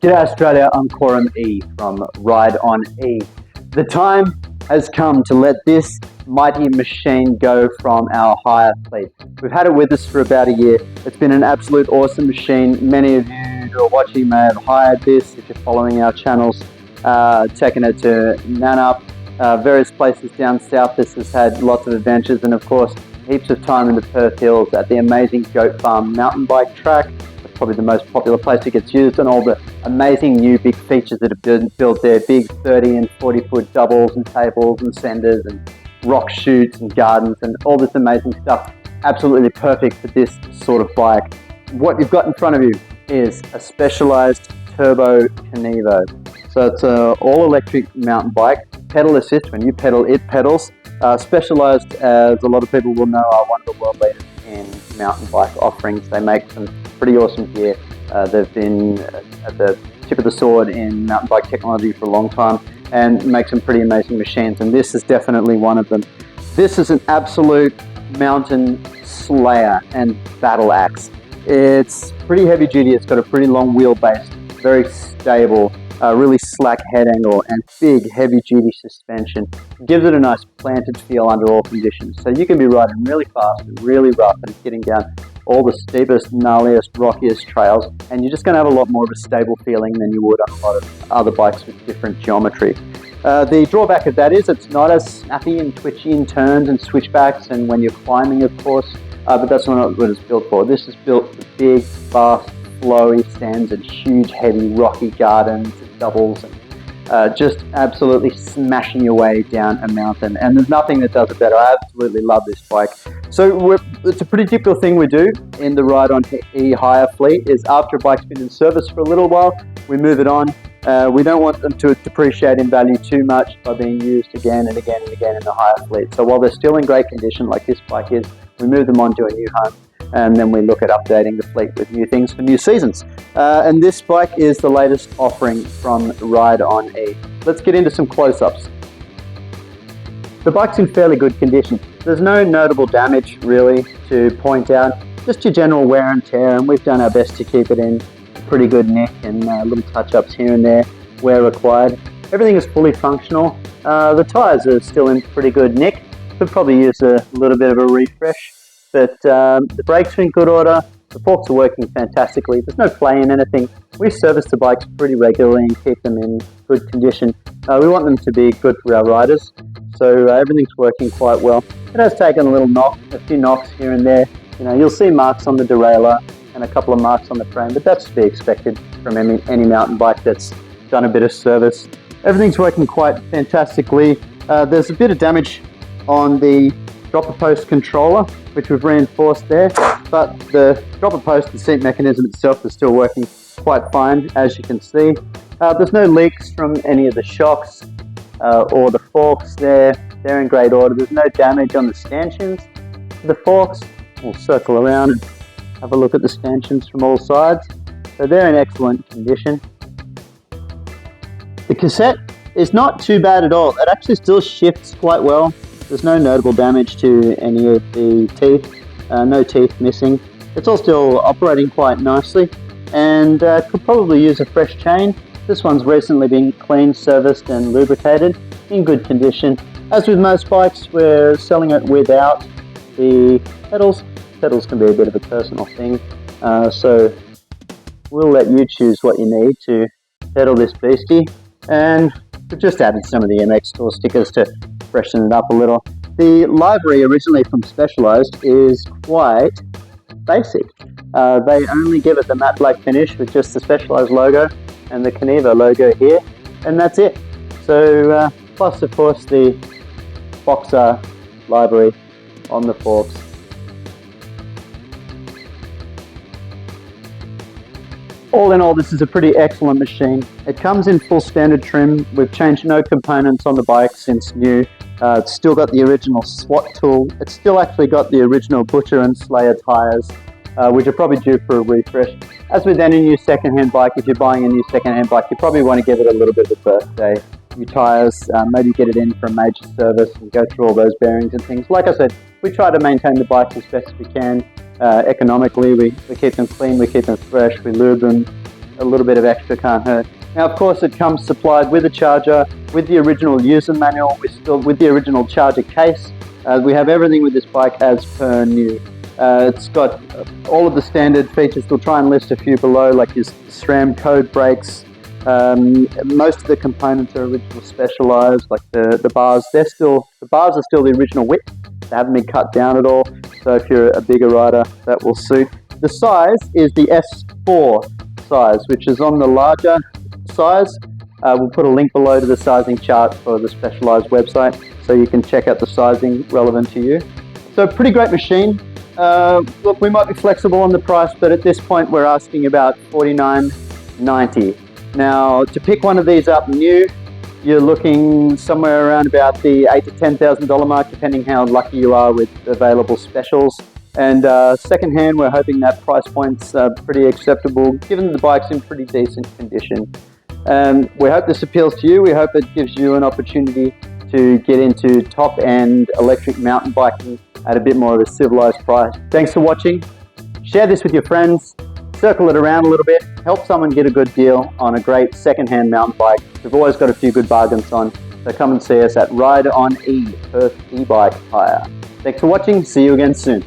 G'day Australia, I'm Coram E from Ride On E. The time has come to let this mighty machine go from our hire fleet. We've had it with us for about a year. It's been an absolute awesome machine. Many of you who are watching may have hired this if you're following our channels, taken it to Nannup, various places down south. This has had lots of adventures and of course heaps of time in the Perth Hills at the amazing Goat Farm mountain bike track. Probably the most popular place it gets used, and all the amazing new big features that have been built there, big 30 and 40 foot doubles and tables and senders and rock chutes and gardens and all this amazing stuff. Absolutely perfect for this sort of bike. What you've got in front of you is a Specialized Turbo Kenevo. So it's an all electric mountain bike, pedal assist. When you pedal, it pedals. Specialized, as a lot of people will know, are one of the world leaders in mountain bike offerings. They make some pretty awesome gear. They've been at the tip of the sword in mountain bike technology for a long time and make some pretty amazing machines, and this is definitely one of them. This is an absolute mountain slayer and battle axe. It's pretty heavy duty, it's got a pretty long wheelbase, very stable, really slack head angle and big heavy duty suspension. It gives it a nice planted feel under all conditions. So you can be riding really fast and really rough and getting down all the steepest, gnarliest, rockiest trails, and you're just going to have a lot more of a stable feeling than you would on a lot of other bikes with different geometry. The drawback of that is it's not as snappy and twitchy in turns and switchbacks and when you're climbing, of course, but that's not what it's built for. This is built for big, fast, flowy stands and huge, heavy, rocky gardens and doubles and just absolutely smashing your way down a mountain, and there's nothing that does it better. I absolutely love this bike. So it's a pretty typical thing we do in the Ride On E hire fleet is after a bike's been in service for a little while, we move it on. We don't want them to depreciate in value too much by being used again and again and again in the hire fleet. So while they're still in great condition like this bike is, we move them on to a new home, and then we look at updating the fleet with new things for new seasons. And this bike is the latest offering from Ride On E. Let's get into some close-ups. The bike's in fairly good condition. There's no notable damage really to point out, just your general wear and tear, and we've done our best to keep it in pretty good nick and little touch-ups here and there where required. Everything is fully functional. The tyres are still in pretty good nick. Could probably use a little bit of a refresh. But the brakes are in good order, the forks are working fantastically, there's no play in anything. We service the bikes pretty regularly and keep them in good condition. We want them to be good for our riders, so everything's working quite well. It has taken a few knocks here and there. You know, you'll see marks on the derailleur and a couple of marks on the frame, but that's to be expected from any mountain bike that's done a bit of service. Everything's working quite fantastically. There's a bit of damage on the dropper post controller, which we've reinforced there, but the dropper post, the seat mechanism itself is still working quite fine, as you can see. There's no leaks from any of the shocks or the forks there. They're in great order. There's no damage on the stanchions. The forks, we'll circle around and have a look at the stanchions from all sides. So they're in excellent condition. The cassette is not too bad at all. It actually still shifts quite well. There's no notable damage to any of the teeth, no teeth missing. It's all still operating quite nicely and could probably use a fresh chain. This one's recently been cleaned, serviced and lubricated, in good condition. As with most bikes, we're selling it without the pedals. Pedals can be a bit of a personal thing, so we'll let you choose what you need to pedal this beastie. And we've just added some of the MX Store stickers to freshen it up a little. The livery originally from Specialized is quite basic. They only give it the matte black finish with just the Specialized logo and the Kenevo logo here, and that's it. So plus of course the Boxer livery on the forks. All in all, this is a pretty excellent machine. It comes in full standard trim. We've changed no components on the bike since new. It's still got the original SWAT tool. It's still actually got the original Butcher and Slayer tyres, which are probably due for a refresh. As with any new second-hand bike, if you're buying a new second-hand bike, you probably want to give it a little bit of a birthday. New tyres, maybe get it in for a major service and go through all those bearings and things. Like I said, we try to maintain the bikes as best as we can. Economically, we keep them clean, we keep them fresh, we lube them, a little bit of extra can't hurt. Now, of course, it comes supplied with a charger, with the original user manual, with the original charger case. We have everything with this bike as per new. It's got all of the standard features. We'll try and list a few below, like your SRAM code brakes. Most of the components are original Specialized, like the bars. The bars are still the original width. They haven't been cut down at all. So if you're a bigger rider, that will suit. The size is the S4 size, which is on the larger size. We'll put a link below to the sizing chart for the Specialized website, so you can check out the sizing relevant to you. So pretty great machine. Look, we might be flexible on the price, but at this point we're asking about $49.90. Now, to pick one of these up new, you're looking somewhere around about the $8,000 to $10,000 mark, depending how lucky you are with available specials. And secondhand, we're hoping that price point's pretty acceptable, given the bike's in pretty decent condition. We hope this appeals to you. We hope it gives you an opportunity to get into top-end electric mountain biking at a bit more of a civilized price. Thanks for watching. Share this with your friends. Circle it around a little bit. Help someone get a good deal on a great second-hand mountain bike. We've always got a few good bargains on. So come and see us at Ride On E, Perth e-bike hire. Thanks for watching. See you again soon.